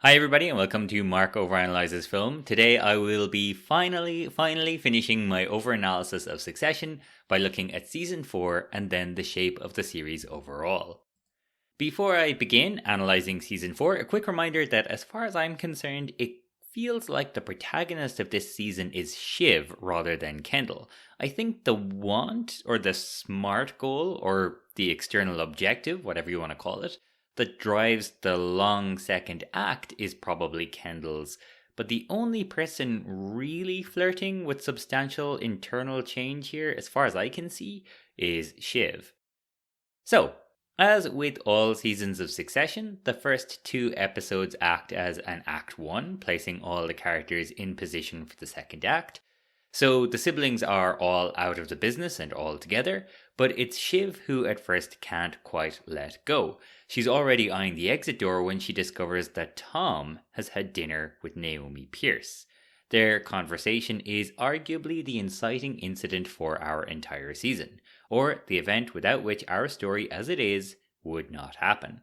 Hi everybody and welcome to Mark Overanalyzes Film. Today I will be finally finishing my overanalysis of Succession by looking at Season 4 and then the shape of the series overall. Before I begin analysing Season 4, a quick reminder that as far as I'm concerned, it feels like the protagonist of this season is Shiv rather than Kendall. I think the want or the smart goal or the external objective, whatever you want to call it, that drives the long second act is probably Kendall's, but the only person really flirting with substantial internal change here, as far as I can see, is Shiv. So, as with all seasons of Succession, the first 2 episodes act as an Act 1, placing all the characters in position for the second act. So the siblings are all out of the business and all together, but it's Shiv who at first can't quite let go. She's already eyeing the exit door when she discovers that Tom has had dinner with Naomi Pierce. Their conversation is arguably the inciting incident for our entire season, or the event without which our story as it is would not happen.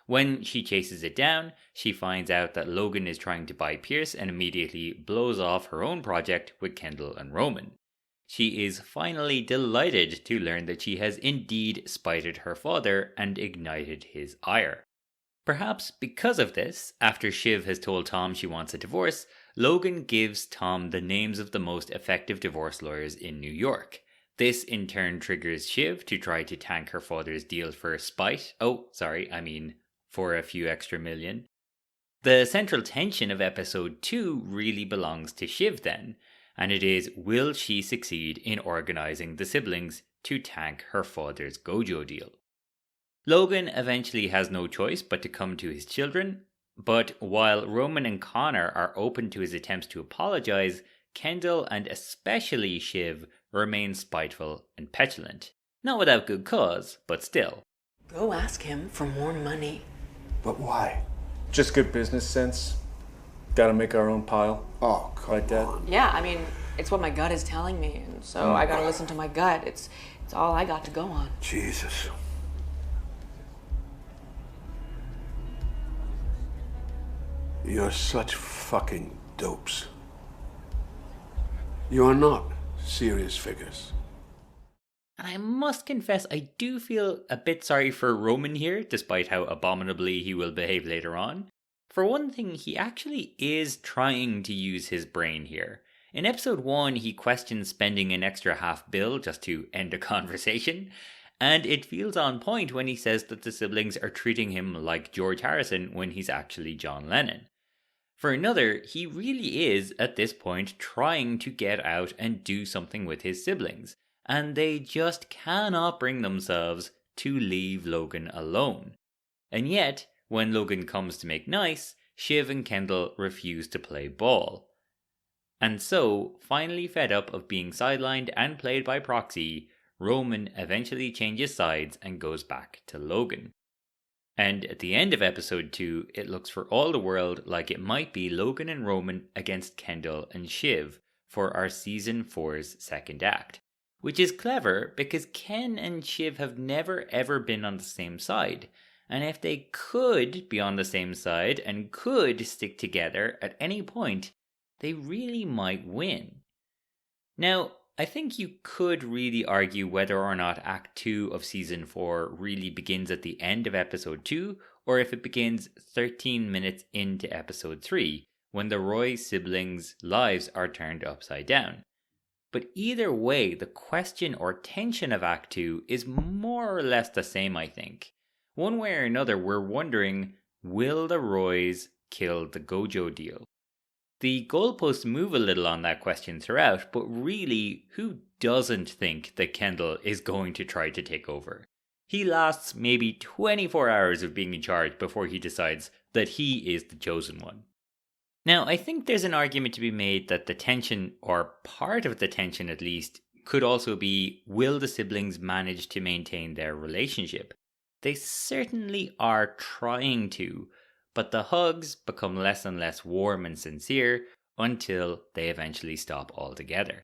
When she chases it down, she finds out that Logan is trying to buy Pierce and immediately blows off her own project with Kendall and Roman. She is finally delighted to learn that she has indeed spited her father and ignited his ire. Perhaps because of this, after Shiv has told Tom she wants a divorce, Logan gives Tom the names of the most effective divorce lawyers in New York. This in turn triggers Shiv to try to tank her father's deal for spite. For a few extra million. The central tension of episode 2 really belongs to Shiv then, and it is, will she succeed in organising the siblings to tank her father's Gojo deal? Logan eventually has no choice but to come to his children, but while Roman and Connor are open to his attempts to apologise, Kendall and especially Shiv remain spiteful and petulant. Not without good cause, but still. Go ask him for more money. But why? Just good business sense. Gotta make our own pile. Oh, come Like that. on. Yeah, I mean, it's what my gut is telling me, and so I gotta listen to my gut. It's all I got to go on. Jesus. You're such fucking dopes. You are not serious figures. And I must confess, I do feel a bit sorry for Roman here, despite how abominably he will behave later on. For one thing, he actually is trying to use his brain here. In episode 1, he questions spending an extra half bill just to end a conversation, and it feels on point when he says that the siblings are treating him like George Harrison when he's actually John Lennon. For another, he really is, at this point, trying to get out and do something with his siblings, and they just cannot bring themselves to leave Logan alone. And yet, when Logan comes to make nice, Shiv and Kendall refuse to play ball. And so, finally fed up of being sidelined and played by proxy, Roman eventually changes sides and goes back to Logan. And at the end of episode 2, it looks for all the world like it might be Logan and Roman against Kendall and Shiv for our season 4's second act. Which is clever because Ken and Shiv have never ever been on the same side. And if they could be on the same side and could stick together at any point, they really might win. Now, I think you could really argue whether or not Act 2 of Season 4 really begins at the end of Episode 2, or if it begins 13 minutes into Episode 3, when the Roy siblings' lives are turned upside down. But either way, the question or tension of Act 2 is more or less the same, I think. One way or another, we're wondering, will the Roys kill the Gojo deal? The goalposts move a little on that question throughout, but really, who doesn't think that Kendall is going to try to take over? He lasts maybe 24 hours of being in charge before he decides that he is the chosen one. Now, I think there's an argument to be made that the tension, or part of the tension at least, could also be, will the siblings manage to maintain their relationship? They certainly are trying to, but the hugs become less and less warm and sincere until they eventually stop altogether.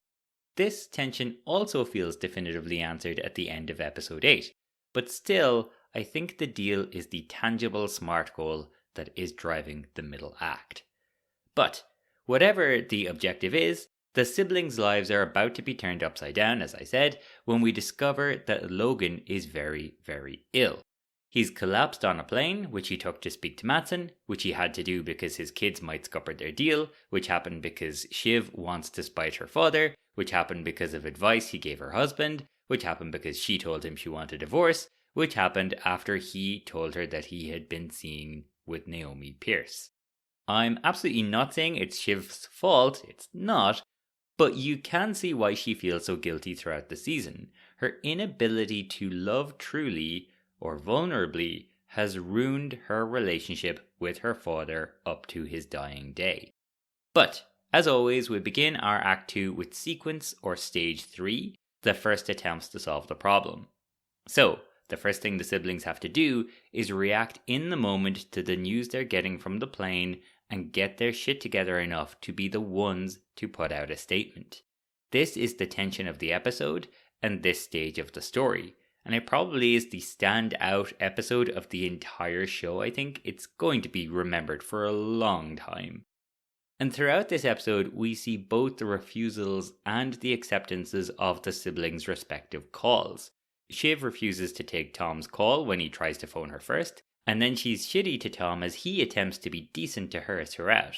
This tension also feels definitively answered at the end of episode 8, but still, I think the deal is the tangible SMART goal that is driving the middle act. But whatever the objective is, the siblings' lives are about to be turned upside down, as I said, when we discover that Logan is very, very ill. He's collapsed on a plane, which he took to speak to Mattson, which he had to do because his kids might scupper their deal, which happened because Shiv wants to spite her father, which happened because of advice he gave her husband, which happened because she told him she wanted a divorce, which happened after he told her that he had been seeing with Naomi Pierce. I'm absolutely not saying it's Shiv's fault, it's not, but you can see why she feels so guilty throughout the season. Her inability to love truly or vulnerably has ruined her relationship with her father up to his dying day. But, as always, we begin our Act 2 with Sequence or Stage 3, the first attempts to solve the problem. So, the first thing the siblings have to do is react in the moment to the news they're getting from the plane and get their shit together enough to be the ones to put out a statement. This is the tension of the episode and this stage of the story. And it probably is the standout episode of the entire show. I think it's going to be remembered for a long time. And throughout this episode, we see both the refusals and the acceptances of the siblings' respective calls. Shiv refuses to take Tom's call when he tries to phone her first, and then she's shitty to Tom as he attempts to be decent to her throughout.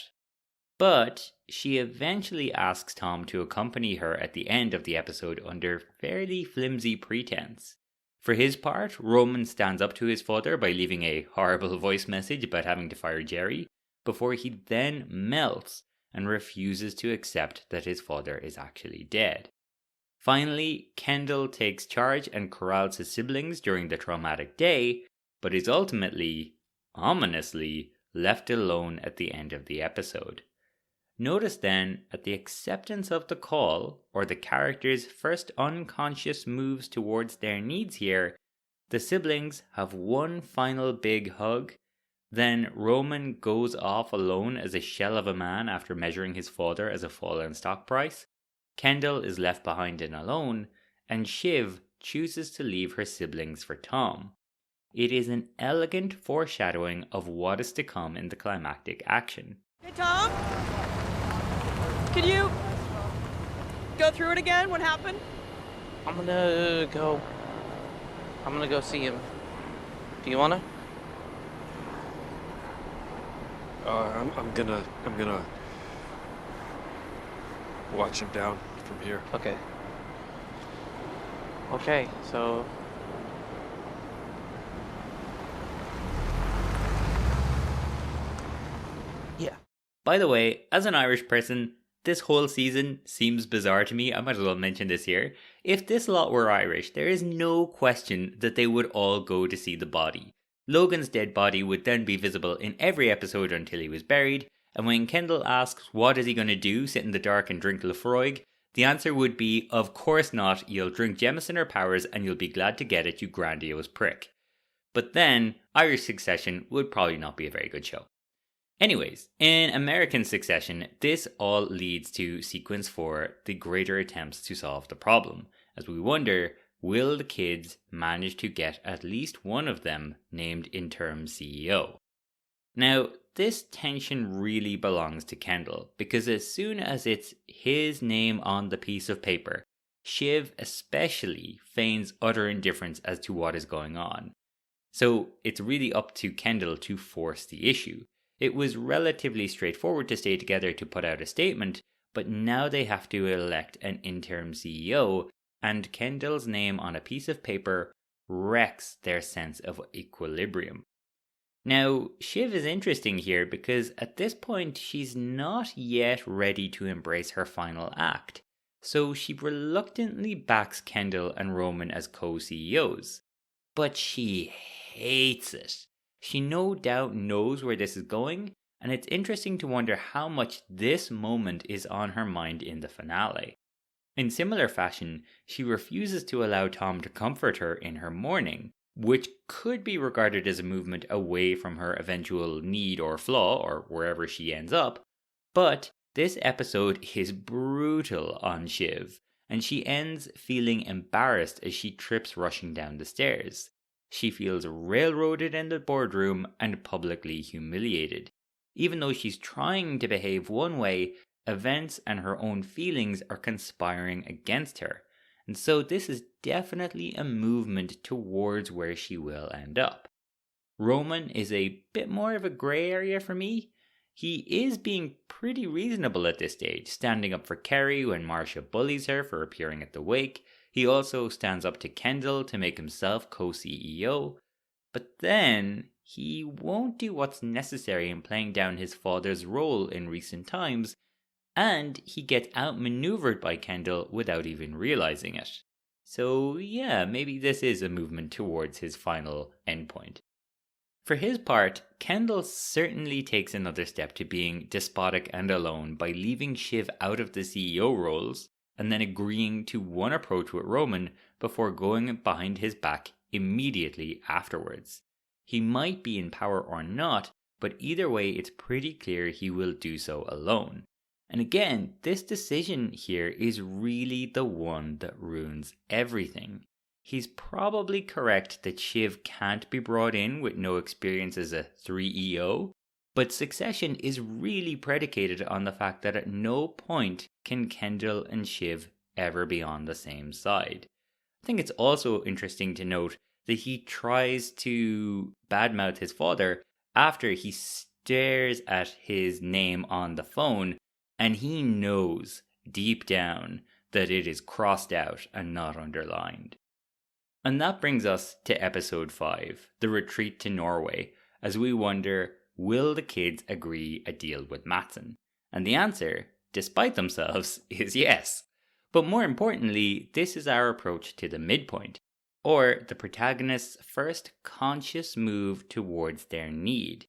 But she eventually asks Tom to accompany her at the end of the episode under fairly flimsy pretense. For his part, Roman stands up to his father by leaving a horrible voice message about having to fire Jerry, before he then melts and refuses to accept that his father is actually dead. Finally, Kendall takes charge and corrals his siblings during the traumatic day, but is ultimately, ominously, left alone at the end of the episode. Notice then, at the acceptance of the call, or the character's first unconscious moves towards their needs here, the siblings have one final big hug. Then Roman goes off alone as a shell of a man after measuring his father as a fallen stock price. Kendall is left behind and alone, and Shiv chooses to leave her siblings for Tom. It is an elegant foreshadowing of what is to come in the climactic action. Hey, Tom? Could you go through it again? What happened? I'm gonna go see him. Do you wanna? I'm gonna watch him down from here. Okay, so yeah. By the way, as an Irish person, this whole season seems bizarre to me. I might as well mention this here. If this lot were Irish, there is no question that they would all go to see the body. Logan's dead body would then be visible in every episode until he was buried, and when Kendall asks what is he going to do, sit in the dark and drink Lefroy, the answer would be, of course not, you'll drink Jameson or Powers and you'll be glad to get it, you grandiose prick. But then, Irish Succession would probably not be a very good show. Anyways, in American Succession, this all leads to Sequence 4, the greater attempts to solve the problem, as we wonder, will the kids manage to get at least one of them named interim CEO? Now, this tension really belongs to Kendall, because as soon as it's his name on the piece of paper, Shiv especially feigns utter indifference as to what is going on. So it's really up to Kendall to force the issue. It was relatively straightforward to stay together to put out a statement, but now they have to elect an interim CEO, and Kendall's name on a piece of paper wrecks their sense of equilibrium. Now, Shiv is interesting here because at this point she's not yet ready to embrace her final act, so she reluctantly backs Kendall and Roman as co-CEOs. But she hates it. She no doubt knows where this is going, and it's interesting to wonder how much this moment is on her mind in the finale. In similar fashion, she refuses to allow Tom to comfort her in her mourning, which could be regarded as a movement away from her eventual need or flaw, or wherever she ends up. But this episode is brutal on Shiv, and she ends feeling embarrassed as she trips rushing down the stairs. She feels railroaded in the boardroom and publicly humiliated. Even though she's trying to behave one way, events and her own feelings are conspiring against her. And so this is definitely a movement towards where she will end up. Roman is a bit more of a grey area for me. He is being pretty reasonable at this stage, standing up for Kerry when Marcia bullies her for appearing at the wake. He also stands up to Kendall to make himself co-CEO. But then, he won't do what's necessary in playing down his father's role in recent times, and he gets outmaneuvered by Kendall without even realizing it. So yeah, maybe this is a movement towards his final endpoint. For his part, Kendall certainly takes another step to being despotic and alone by leaving Shiv out of the CEO roles and then agreeing to one approach with Roman before going behind his back immediately afterwards. He might be in power or not, but either way it's pretty clear he will do so alone. And again, this decision here is really the one that ruins everything. He's probably correct that Shiv can't be brought in with no experience as a 3EO, but succession is really predicated on the fact that at no point can Kendall and Shiv ever be on the same side. I think it's also interesting to note that he tries to badmouth his father after he stares at his name on the phone, and he knows deep down that it is crossed out and not underlined. And that brings us to episode 5, the retreat to Norway, as we wonder, will the kids agree a deal with Matsson? And the answer, despite themselves, is yes. But more importantly, this is our approach to the midpoint, or the protagonist's first conscious move towards their need.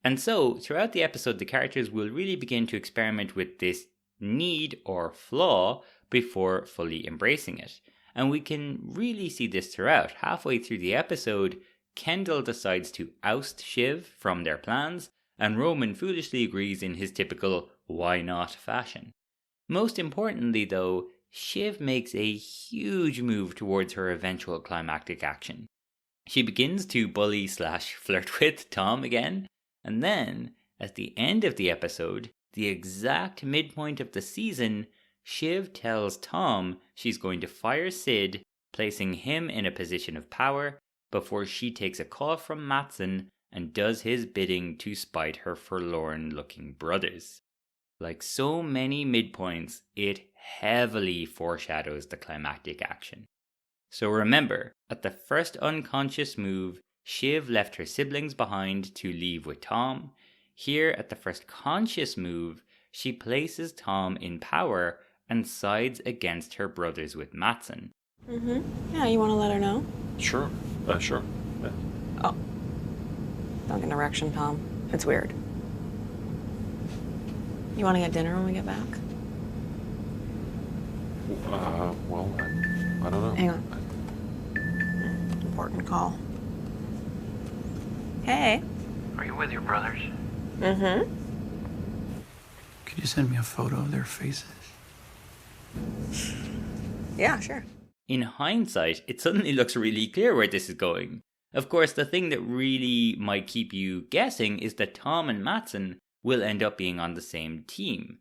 And so, throughout the episode, the characters will really begin to experiment with this need or flaw before fully embracing it. And we can really see this throughout. Halfway through the episode, Kendall decides to oust Shiv from their plans, and Roman foolishly agrees in his typical why not fashion. Most importantly though, Shiv makes a huge move towards her eventual climactic action. She begins to bully / flirt with Tom again, and then, at the end of the episode, the exact midpoint of the season, Shiv tells Tom she's going to fire Sid, placing him in a position of power before she takes a call from Matsson and does his bidding to spite her forlorn-looking brothers. Like so many midpoints, it heavily foreshadows the climactic action. So remember, at the first unconscious move, Shiv left her siblings behind to leave with Tom. Here, at the first conscious move, she places Tom in power and sides against her brothers with Matsson. Yeah, you want to let her know? Sure. Sure. Yeah. Oh. Don't get an erection, Tom. It's weird. You want to get dinner when we get back? Well, I don't know. Hang on. Important call. Hey. Are you with your brothers? Mm-hmm. Could you send me a photo of their faces? Yeah, sure. In hindsight, it suddenly looks really clear where this is going. Of course, the thing that really might keep you guessing is that Tom and Matsson will end up being on the same team.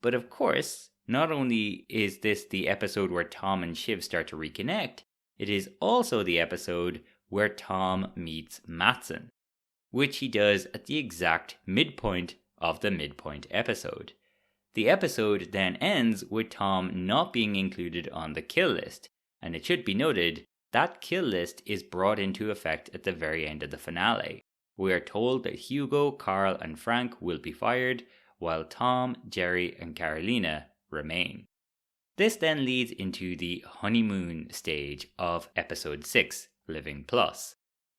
But of course, not only is this the episode where Tom and Shiv start to reconnect, it is also the episode where Tom meets Matsson, which he does at the exact midpoint of the midpoint episode. The episode then ends with Tom not being included on the kill list, and it should be noted that kill list is brought into effect at the very end of the finale. We are told that Hugo, Carl, and Frank will be fired, while Tom, Jerry, and Carolina remain. This then leads into the honeymoon stage of episode 6, Living Plus.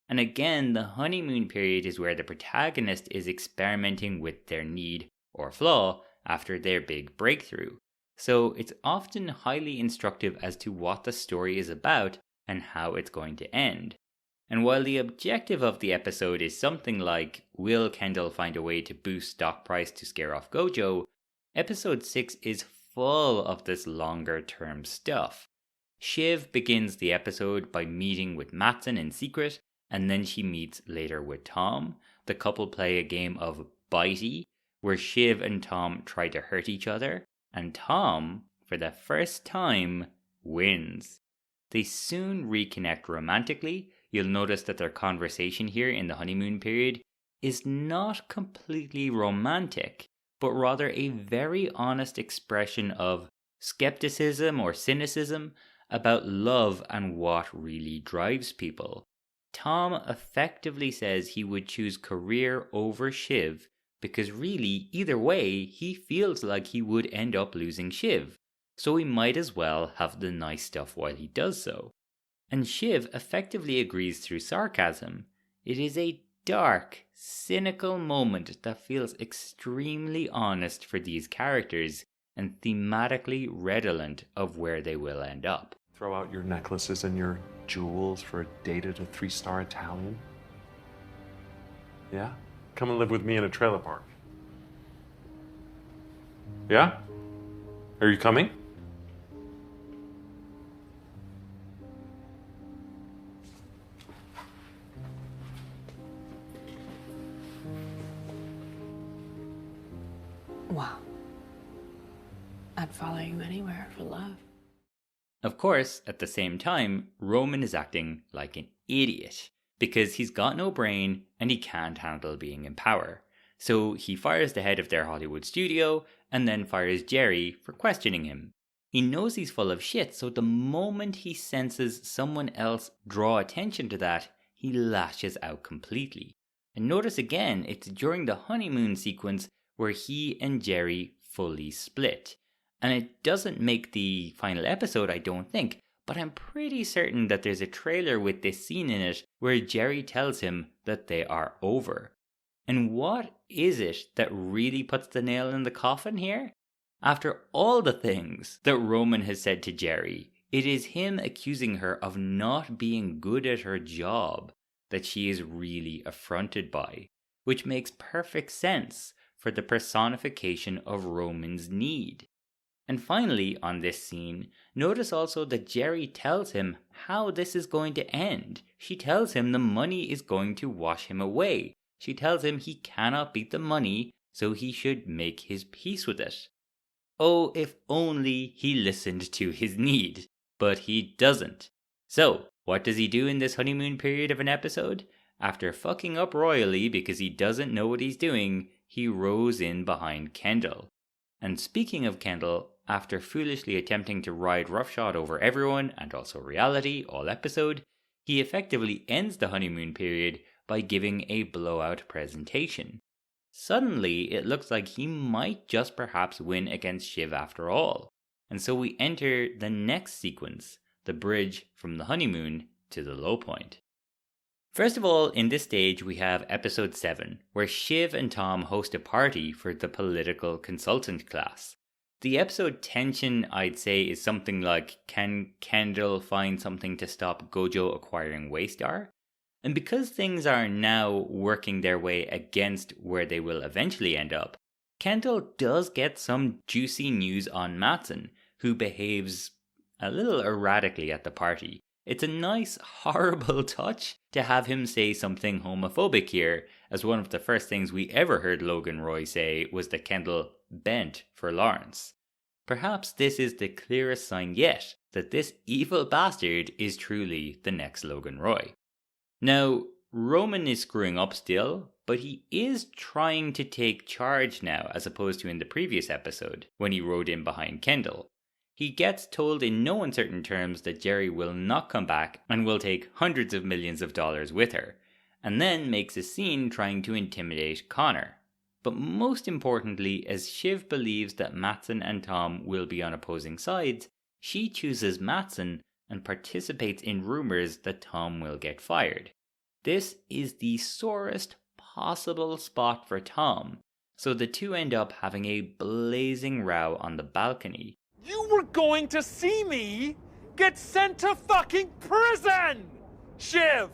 And again, the honeymoon period is where the protagonist is experimenting with their need or flaw after their big breakthrough. So it's often highly instructive as to what the story is about and how it's going to end. And while the objective of the episode is something like, will Kendall find a way to boost stock price to scare off Gojo, episode 6 is full of this longer term stuff. Shiv begins the episode by meeting with Matsson in secret and then she meets later with Tom. The couple play a game of Bitey, where Shiv and Tom try to hurt each other, and Tom, for the first time, wins. They soon reconnect romantically. You'll notice that their conversation here in the honeymoon period is not completely romantic, but rather a very honest expression of skepticism or cynicism about love and what really drives people. Tom effectively says he would choose career over Shiv because really, either way, he feels like he would end up losing Shiv, so he might as well have the nice stuff while he does so. And Shiv effectively agrees through sarcasm. It is a dark, cynical moment that feels extremely honest for these characters and thematically redolent of where they will end up. Throw out your necklaces and your jewels for a date at a 3-star Italian? Yeah? Come and live with me in a trailer park. Yeah? Are you coming? Wow. I'd follow you anywhere for love. Of course, at the same time, Roman is acting like an idiot because he's got no brain and he can't handle being in power. So he fires the head of their Hollywood studio and then fires Jerry for questioning him. He knows he's full of shit, so the moment he senses someone else draw attention to that, he lashes out completely. And notice again, it's during the honeymoon sequence where he and Jerry fully split. And it doesn't make the final episode, I don't think, but I'm pretty certain that there's a trailer with this scene in it where Jerry tells him that they are over. And what is it that really puts the nail in the coffin here? After all the things that Roman has said to Jerry, it is him accusing her of not being good at her job that she is really affronted by, which makes perfect sense for the personification of Roman's need. And finally, on this scene, notice also that Jerry tells him how this is going to end. She tells him the money is going to wash him away. She tells him he cannot beat the money, so he should make his peace with it. Oh, if only he listened to his need. But he doesn't. So, what does he do in this honeymoon period of an episode? After fucking up royally because he doesn't know what he's doing, he rows in behind Kendall. And speaking of Kendall, after foolishly attempting to ride roughshod over everyone and also reality all episode, he effectively ends the honeymoon period by giving a blowout presentation. Suddenly, it looks like he might just perhaps win against Shiv after all. And so we enter the next sequence, the bridge from the honeymoon to the low point. First of all, in this stage we have episode 7, where Shiv and Tom host a party for the political consultant class. The episode tension, I'd say, is something like, can Kendall find something to stop Gojo acquiring Waystar? And because things are now working their way against where they will eventually end up, Kendall does get some juicy news on Matsson, who behaves a little erratically at the party. It's a nice, horrible touch to have him say something homophobic here, as one of the first things we ever heard Logan Roy say was that Kendall bent for Lawrence. Perhaps this is the clearest sign yet that this evil bastard is truly the next Logan Roy. Now, Roman is screwing up still, but he is trying to take charge now as opposed to in the previous episode when he rode in behind Kendall. He gets told in no uncertain terms that Jerry will not come back and will take hundreds of millions of dollars with her, and then makes a scene trying to intimidate Connor. But most importantly, as Shiv believes that Matsson and Tom will be on opposing sides, she chooses Matsson and participates in rumors that Tom will get fired. This is the sorest possible spot for Tom, so the two end up having a blazing row on the balcony. You were going to see me get sent to fucking prison, Shiv!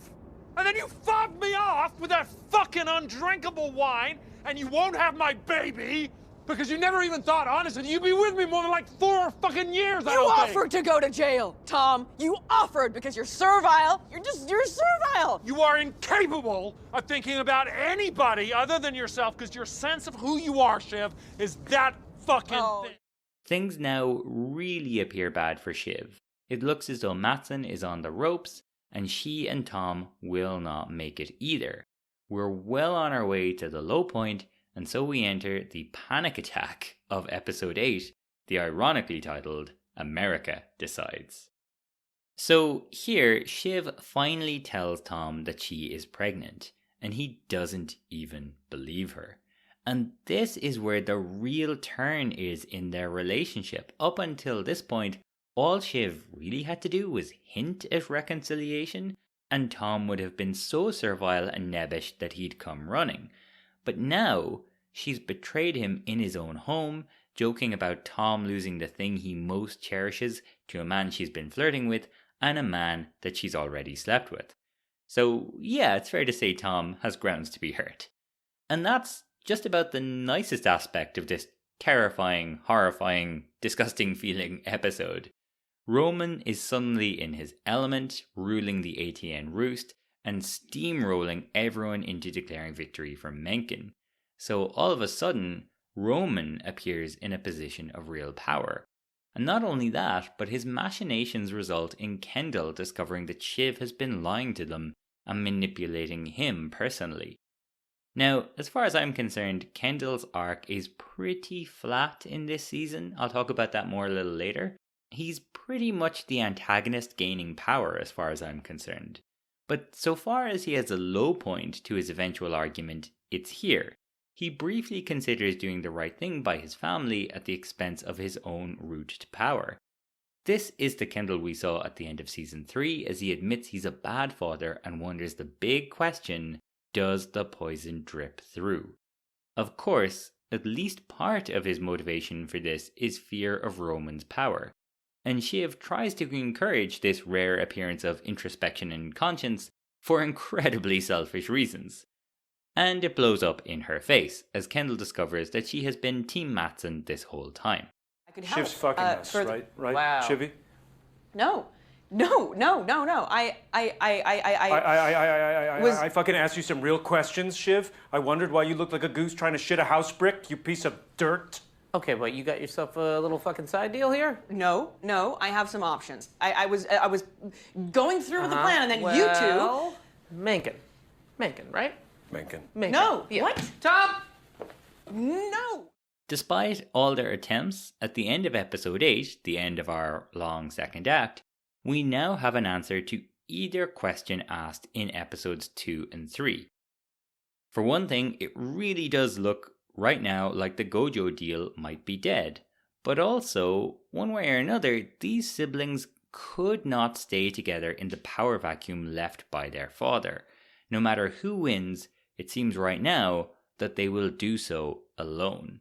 And then you fobbed me off with that fucking undrinkable wine, and you won't have my baby because you never even thought, honestly, you'd be with me more than like 4 fucking years, You offered to go to jail, Tom. You offered because you're servile. You're servile. yourself. You are incapable of thinking about anybody other than yourself because your sense of who you are, Shiv, is that fucking thing. Things now really appear bad for Shiv. It looks as though Mattson is on the ropes, and she and Tom will not make it either. We're well on our way to the low point, and so we enter the panic attack of episode 8, the ironically titled America Decides. So here, Shiv finally tells Tom that she is pregnant, and he doesn't even believe her. And this is where the real turn is in their relationship. Up until this point, all Shiv really had to do was hint at reconciliation, and Tom would have been so servile and nebbish that he'd come running. But now, she's betrayed him in his own home, joking about Tom losing the thing he most cherishes to a man she's been flirting with, and a man that she's already slept with. So yeah, it's fair to say Tom has grounds to be hurt. And that's just about the nicest aspect of this terrifying, horrifying, disgusting feeling episode. Roman is suddenly in his element, ruling the ATN roost, and steamrolling everyone into declaring victory for Mencken. So all of a sudden, Roman appears in a position of real power. And not only that, but his machinations result in Kendall discovering that Shiv has been lying to them and manipulating him personally. Now, as far as I'm concerned, Kendall's arc is pretty flat in this season. I'll talk about that more a little later. He's pretty much the antagonist gaining power as far as I'm concerned. But so far as he has a low point to his eventual argument, it's here. He briefly considers doing the right thing by his family at the expense of his own route to power. This is the Kendall we saw at the end of season 3 as he admits he's a bad father and wonders the big question: does the poison drip through? Of course, at least part of his motivation for this is fear of Roman's power, and Shiv tries to encourage this rare appearance of introspection and conscience for incredibly selfish reasons. And it blows up in her face as Kendall discovers that she has been Team Mattson this whole time. I could help. Shiv's fucking us, right? Wow. Shivy? No. I fucking asked you some real questions, Shiv. I wondered why you looked like a goose trying to shit a house brick, you piece of dirt. Okay, but you got yourself a little fucking side deal here? No, I have some options. I was going through with the plan, and then you two. Mencken, right? Mencken. No. Yeah. What? Tom! No. Despite all their attempts, at the end of episode 8, the end of our long second act, we now have an answer to either question asked in episodes 2 and 3. For one thing, it really does look right now like the Gojo deal might be dead. But also, one way or another, these siblings could not stay together in the power vacuum left by their father. No matter who wins, it seems right now that they will do so alone.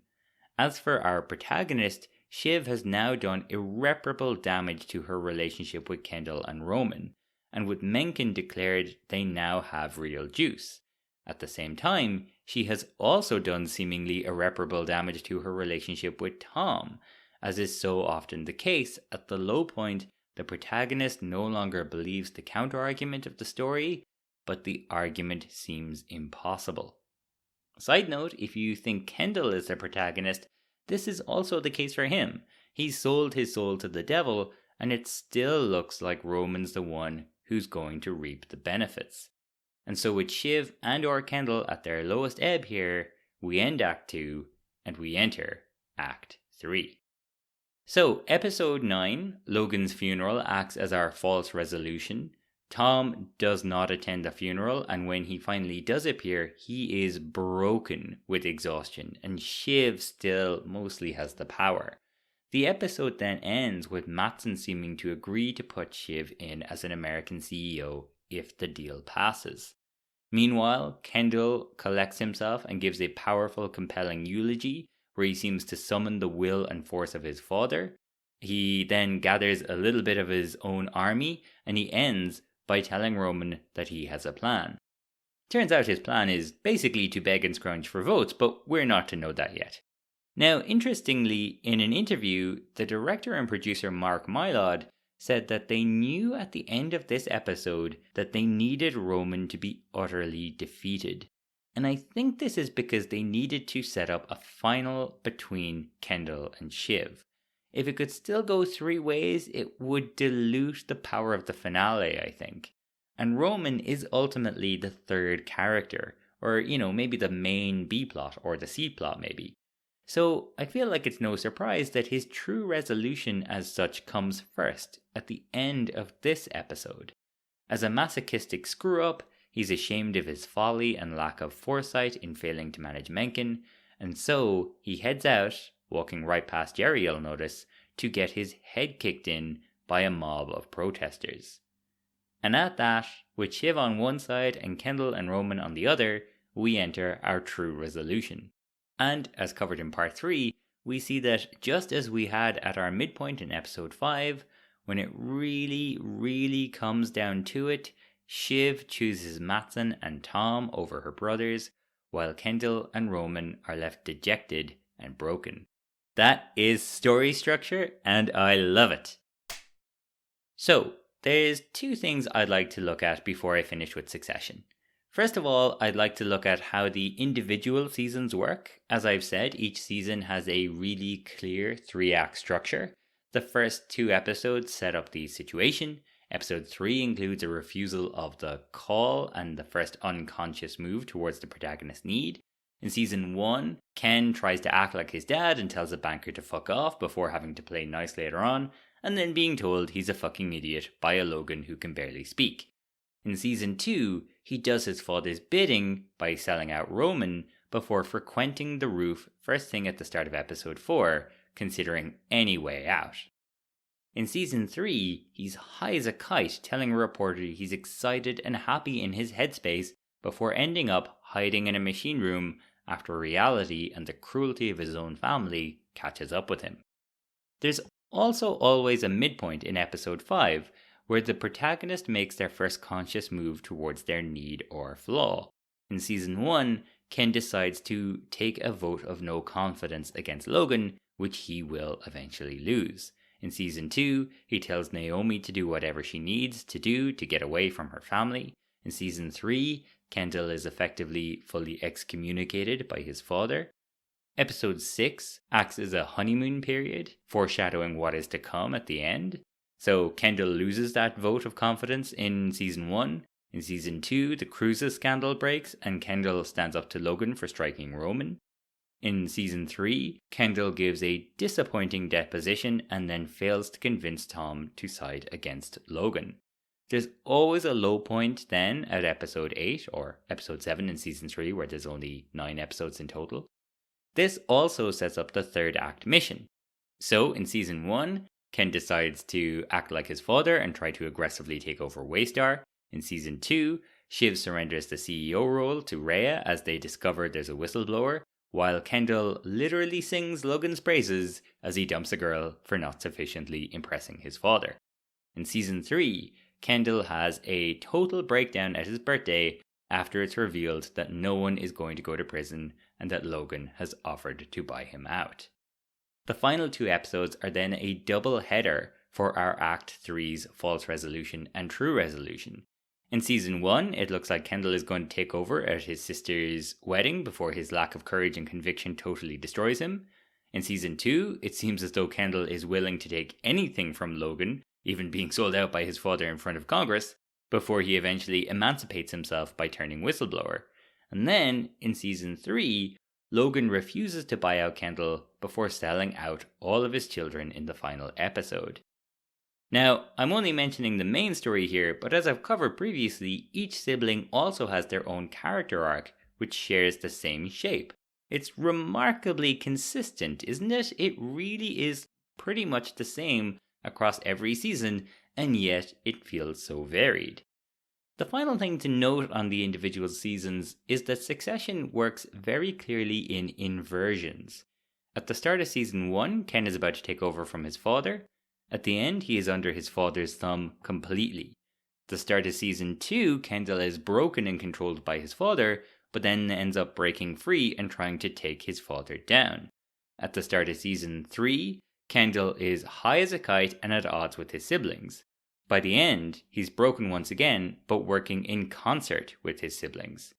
As for our protagonist, Shiv has now done irreparable damage to her relationship with Kendall and Roman, and with Mencken declared they now have real juice. At the same time, she has also done seemingly irreparable damage to her relationship with Tom. As is so often the case, at the low point, the protagonist no longer believes the counter-argument of the story, but the argument seems impossible. Side note, if you think Kendall is the protagonist, this is also the case for him. He's sold his soul to the devil, and it still looks like Roman's the one who's going to reap the benefits. And so with Shiv and or Kendall at their lowest ebb here, we end Act 2, and we enter Act 3. So, Episode 9, Logan's funeral, acts as our false resolution. Tom does not attend the funeral, and when he finally does appear, he is broken with exhaustion, and Shiv still mostly has the power. The episode then ends with Mattson seeming to agree to put Shiv in as an American CEO if the deal passes. Meanwhile, Kendall collects himself and gives a powerful, compelling eulogy where he seems to summon the will and force of his father. He then gathers a little bit of his own army, and he ends by telling Roman that he has a plan. Turns out his plan is basically to beg and scrounge for votes, but we're not to know that yet. Now, interestingly, in an interview, the director and producer Mark Mylod said that they knew at the end of this episode that they needed Roman to be utterly defeated. And I think this is because they needed to set up a final between Kendall and Shiv. If it could still go 3 ways, it would dilute the power of the finale, I think. And Roman is ultimately the third character, or, maybe the main B-plot, or the C-plot maybe. So I feel like it's no surprise that his true resolution as such comes first, at the end of this episode. As a masochistic screw-up, he's ashamed of his folly and lack of foresight in failing to manage Mencken, and so he heads out, walking right past Jerry you'll notice, to get his head kicked in by a mob of protesters. And at that, with Shiv on one side and Kendall and Roman on the other, we enter our true resolution. And, as covered in part 3, we see that just as we had at our midpoint in episode 5, when it really, really comes down to it, Shiv chooses Matsson and Tom over her brothers, while Kendall and Roman are left dejected and broken. That is story structure, and I love it. So, there's 2 things I'd like to look at before I finish with Succession. First of all, I'd like to look at how the individual seasons work. As I've said, each season has a really clear 3-act structure. The first 2 episodes set up the situation. Episode 3 includes a refusal of the call and the first unconscious move towards the protagonist's need. In season 1, Ken tries to act like his dad and tells a banker to fuck off before having to play nice later on, and then being told he's a fucking idiot by a Logan who can barely speak. In season 2, he does his father's bidding by selling out Roman before frequenting the roof first thing at the start of episode 4, considering any way out. In season 3, he's high as a kite telling a reporter he's excited and happy in his headspace before ending up hiding in a machine room after reality and the cruelty of his own family catches up with him. There's also always a midpoint in episode 5 where the protagonist makes their first conscious move towards their need or flaw. In season 1, Ken decides to take a vote of no confidence against Logan, which he will eventually lose. In season 2, he tells Naomi to do whatever she needs to do to get away from her family. In season 3, Kendall is effectively fully excommunicated by his father. Episode 6 acts as a honeymoon period, foreshadowing what is to come at the end. So Kendall loses that vote of confidence in season 1. In season 2, the cruises scandal breaks and Kendall stands up to Logan for striking Roman. In season 3, Kendall gives a disappointing deposition and then fails to convince Tom to side against Logan. There's always a low point then at episode 8 or episode 7 in season 3 where there's only 9 episodes in total. This also sets up the 3rd act mission. So in season 1, Ken decides to act like his father and try to aggressively take over Waystar. In season 2, Shiv surrenders the CEO role to Rhea as they discover there's a whistleblower, while Kendall literally sings Logan's praises as he dumps a girl for not sufficiently impressing his father. In season 3, Kendall has a total breakdown at his birthday after it's revealed that no one is going to go to prison and that Logan has offered to buy him out. The final 2 episodes are then a double header for our Act 3's false resolution and true resolution. In season 1, it looks like Kendall is going to take over at his sister's wedding before his lack of courage and conviction totally destroys him. In season 2, it seems as though Kendall is willing to take anything from Logan, even being sold out by his father in front of Congress, before he eventually emancipates himself by turning whistleblower. And then, in season 3, Logan refuses to buy out Kendall before selling out all of his children in the final episode. Now, I'm only mentioning the main story here, but as I've covered previously, each sibling also has their own character arc, which shares the same shape. It's remarkably consistent, isn't it? It really is pretty much the same across every season, and yet it feels so varied. The final thing to note on the individual seasons is that Succession works very clearly in inversions. At the start of season 1, Ken is about to take over from his father. At the end, he is under his father's thumb completely. At the start of season 2, Kendall is broken and controlled by his father, but then ends up breaking free and trying to take his father down. At the start of season 3, Kendall is high as a kite and at odds with his siblings. By the end, he's broken once again, but working in concert with his siblings.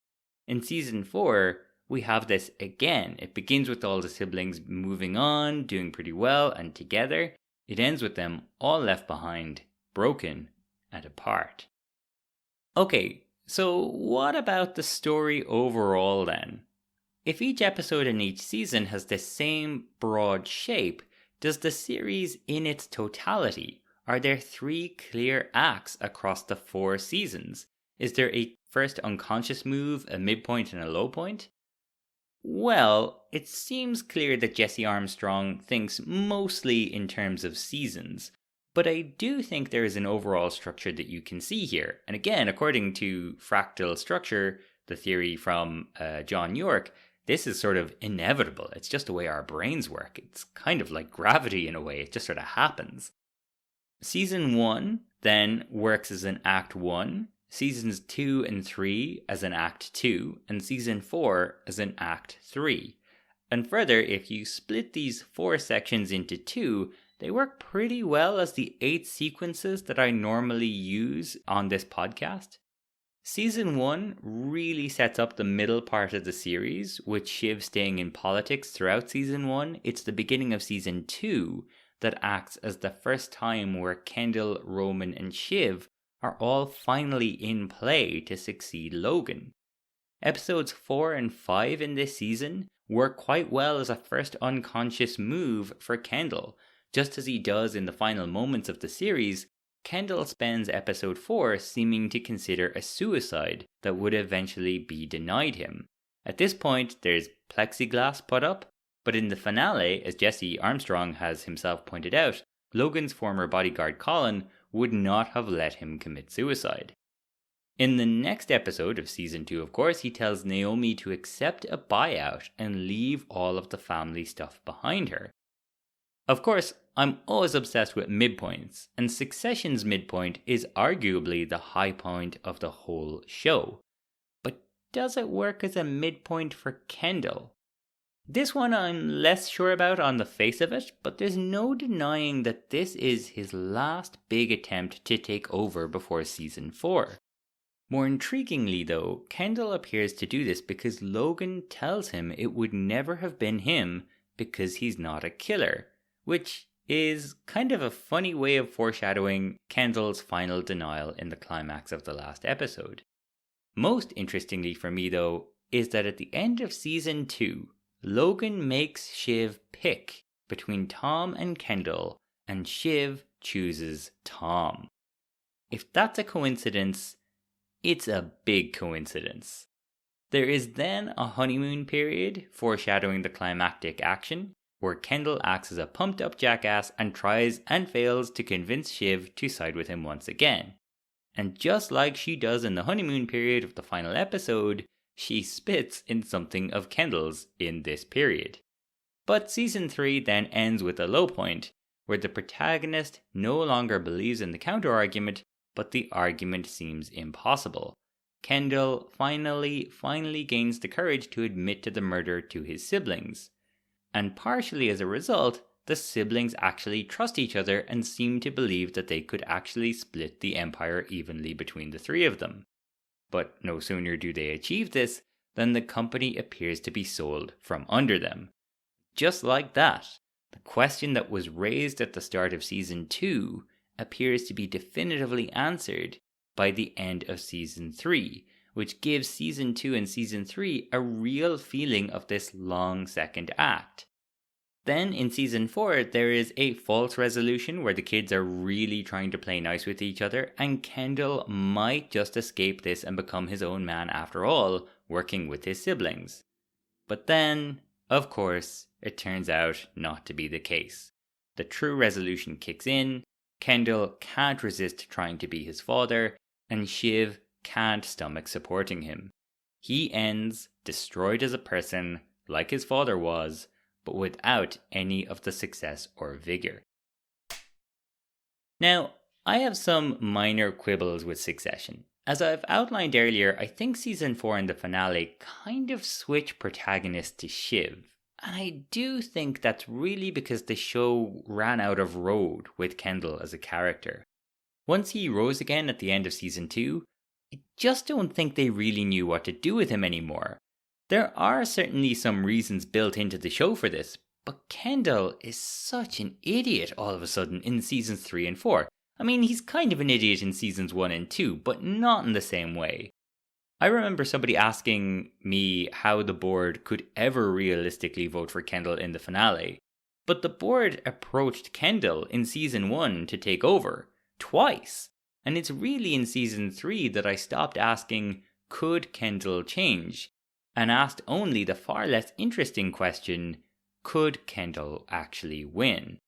In season 4, we have this again. It begins with all the siblings moving on, doing pretty well and together. It ends with them all left behind, broken and apart. Okay, so what about the story overall then? If each episode in each season has the same broad shape, does the series in its totality, are there 3 clear acts across the 4 seasons? Is there a first unconscious move, a midpoint, and a low point? Well, it seems clear that Jesse Armstrong thinks mostly in terms of seasons, but I do think there is an overall structure that you can see here. And again, according to fractal structure, the theory from John York, this is sort of inevitable. It's just the way our brains work. It's kind of like gravity in a way. It just sort of happens. Season 1 then works as an Act 1, Seasons 2 and 3 as an Act 2, and Season 4 as an Act 3. And further, if you split these 4 sections into 2, they work pretty well as the 8 sequences that I normally use on this podcast. Season 1 really sets up the middle part of the series, with Shiv staying in politics throughout Season 1. It's the beginning of Season 2 that acts as the first time where Kendall, Roman, and Shiv are all finally in play to succeed Logan. Episodes 4 and 5 in this season work quite well as a first unconscious move for Kendall. Just as he does in the final moments of the series, Kendall spends episode 4 seeming to consider a suicide that would eventually be denied him. At this point, there's plexiglass put up, but in the finale, as Jesse Armstrong has himself pointed out, Logan's former bodyguard Colin would not have let him commit suicide. In the next episode of season 2, of course, he tells Naomi to accept a buyout and leave all of the family stuff behind her. Of course, I'm always obsessed with midpoints, and Succession's midpoint is arguably the high point of the whole show. But does it work as a midpoint for Kendall? This one I'm less sure about on the face of it, but there's no denying that this is his last big attempt to take over before season 4. More intriguingly though, Kendall appears to do this because Logan tells him it would never have been him because he's not a killer, which is kind of a funny way of foreshadowing Kendall's final denial in the climax of the last episode. Most interestingly for me though, is that at the end of season 2, Logan makes Shiv pick between Tom and Kendall, and Shiv chooses Tom. If that's a coincidence, it's a big coincidence. There is then a honeymoon period foreshadowing the climactic action, where Kendall acts as a pumped up jackass and tries and fails to convince Shiv to side with him once again. And just like she does in the honeymoon period of the final episode, she spits in something of Kendall's in this period. But season 3 then ends with a low point, where the protagonist no longer believes in the counter-argument, but the argument seems impossible. Kendall finally gains the courage to admit to the murder to his siblings. And partially as a result, the siblings actually trust each other and seem to believe that they could actually split the empire evenly between the 3 of them. But no sooner do they achieve this than the company appears to be sold from under them. Just like that, the question that was raised at the start of season 2 appears to be definitively answered by the end of season 3, which gives season 2 and season 3 a real feeling of this long second act. Then in season 4, there is a false resolution where the kids are really trying to play nice with each other, and Kendall might just escape this and become his own man after all, working with his siblings. But then, of course, it turns out not to be the case. The true resolution kicks in, Kendall can't resist trying to be his father, and Shiv can't stomach supporting him. He ends destroyed as a person, like his father was, but without any of the success or vigor. Now, I have some minor quibbles with Succession. As I've outlined earlier, I think season 4 and the finale kind of switch protagonist to Shiv. And I do think that's really because the show ran out of road with Kendall as a character. Once he rose again at the end of season 2, I just don't think they really knew what to do with him anymore. There are certainly some reasons built into the show for this, but Kendall is such an idiot all of a sudden in seasons 3 and 4. I mean, he's kind of an idiot in seasons 1 and 2, but not in the same way. I remember somebody asking me how the board could ever realistically vote for Kendall in the finale, but the board approached Kendall in season 1 to take over, twice, and it's really in season 3 that I stopped asking, could Kendall change, and asked only the far less interesting question, could Kendall actually win?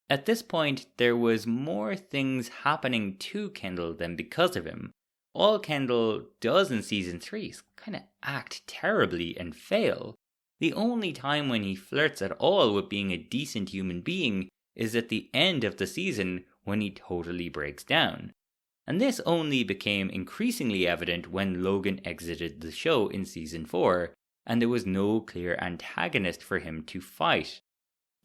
At this point, there was more things happening to Kendall than because of him. All Kendall does in season 3 is kind of act terribly and fail. The only time when he flirts at all with being a decent human being is at the end of the season when he totally breaks down. And this only became increasingly evident when Logan exited the show in season 4, and there was no clear antagonist for him to fight.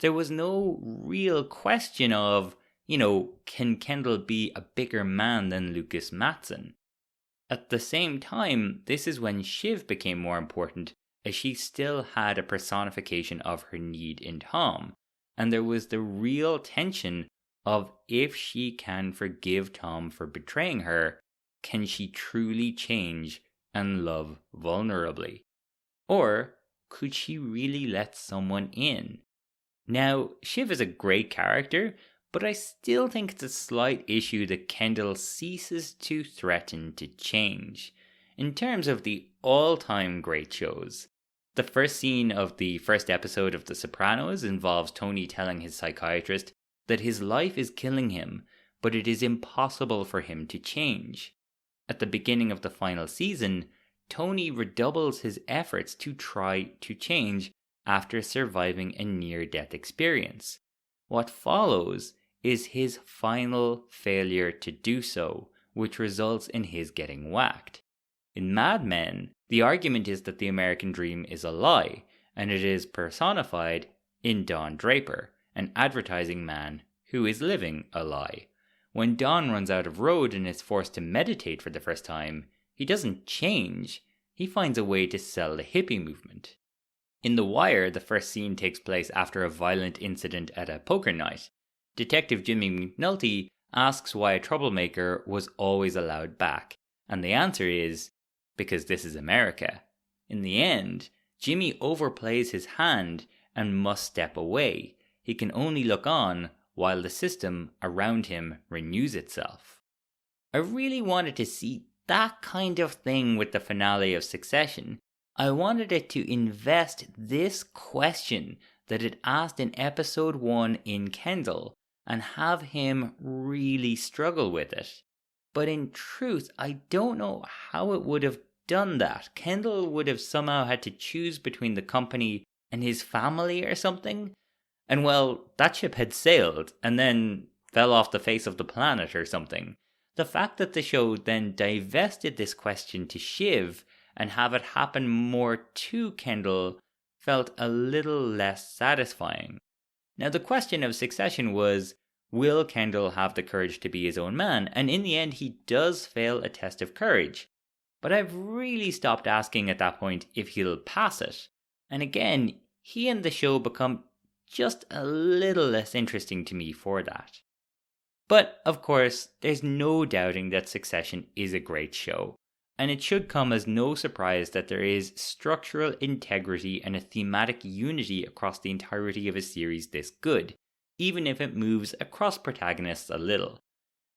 There was no real question of, can Kendall be a bigger man than Lucas Matson? At the same time, this is when Shiv became more important, as she still had a personification of her need in Tom, and there was the real tension of if she can forgive Tom for betraying her, can she truly change and love vulnerably? Or could she really let someone in? Now, Shiv is a great character, but I still think it's a slight issue that Kendall ceases to threaten to change. In terms of the all-time great shows, the first scene of the first episode of The Sopranos involves Tony telling his psychiatrist that his life is killing him, but it is impossible for him to change. At the beginning of the final season, Tony redoubles his efforts to try to change after surviving a near-death experience. What follows is his final failure to do so, which results in his getting whacked. In Mad Men, the argument is that the American dream is a lie, and it is personified in Don Draper, an advertising man who is living a lie. When Don runs out of road and is forced to meditate for the first time, he doesn't change, he finds a way to sell the hippie movement. In The Wire, the first scene takes place after a violent incident at a poker night. Detective Jimmy McNulty asks why a troublemaker was always allowed back, and the answer is, because this is America. In the end, Jimmy overplays his hand and must step away. He can only look on while the system around him renews itself. I really wanted to see that kind of thing with the finale of Succession. I wanted it to invest this question that it asked in episode 1 in Kendall and have him really struggle with it. But in truth, I don't know how it would have done that. Kendall would have somehow had to choose between the company and his family or something. And well, that ship had sailed and then fell off the face of the planet or something. The fact that the show then divested this question to Shiv and have it happen more to Kendall felt a little less satisfying. Now, the question of Succession was, will Kendall have the courage to be his own man? And in the end, he does fail a test of courage. But I've really stopped asking at that point if he'll pass it. And again, he and the show become just a little less interesting to me for that. But, of course, there's no doubting that Succession is a great show. And it should come as no surprise that there is structural integrity and a thematic unity across the entirety of a series this good, even if it moves across protagonists a little.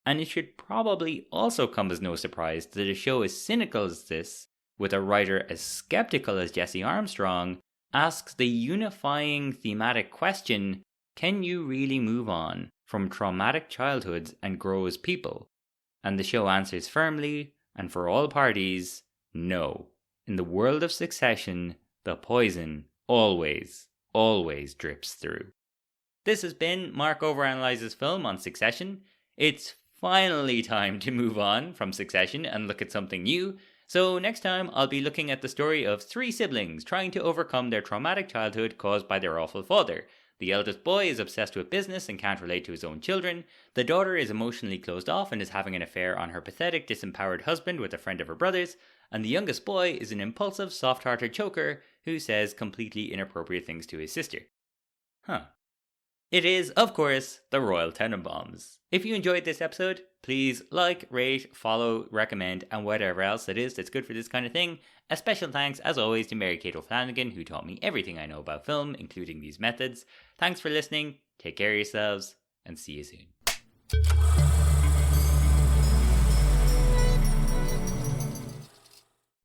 And it should probably also come as no surprise that a show as cynical as this, with a writer as skeptical as Jesse Armstrong, asks the unifying thematic question, can you really move on from traumatic childhoods and grow as people? And the show answers firmly, and for all parties, no. In the world of Succession, the poison always drips through. This has been Mark Overanalyzes Film on Succession. It's finally time to move on from Succession and look at something new. So next time, I'll be looking at the story of 3 siblings trying to overcome their traumatic childhood caused by their awful father. The eldest boy is obsessed with business and can't relate to his own children. The daughter is emotionally closed off and is having an affair on her pathetic, disempowered husband with a friend of her brother's. And the youngest boy is an impulsive, soft-hearted choker who says completely inappropriate things to his sister. It is, of course, the Royal Tenenbaums. If you enjoyed this episode, please like, rate, follow, recommend, and whatever else it is that's good for this kind of thing. A special thanks, as always, to Mary Kate O'Flanagan, who taught me everything I know about film, including these methods. Thanks for listening, take care of yourselves, and see you soon.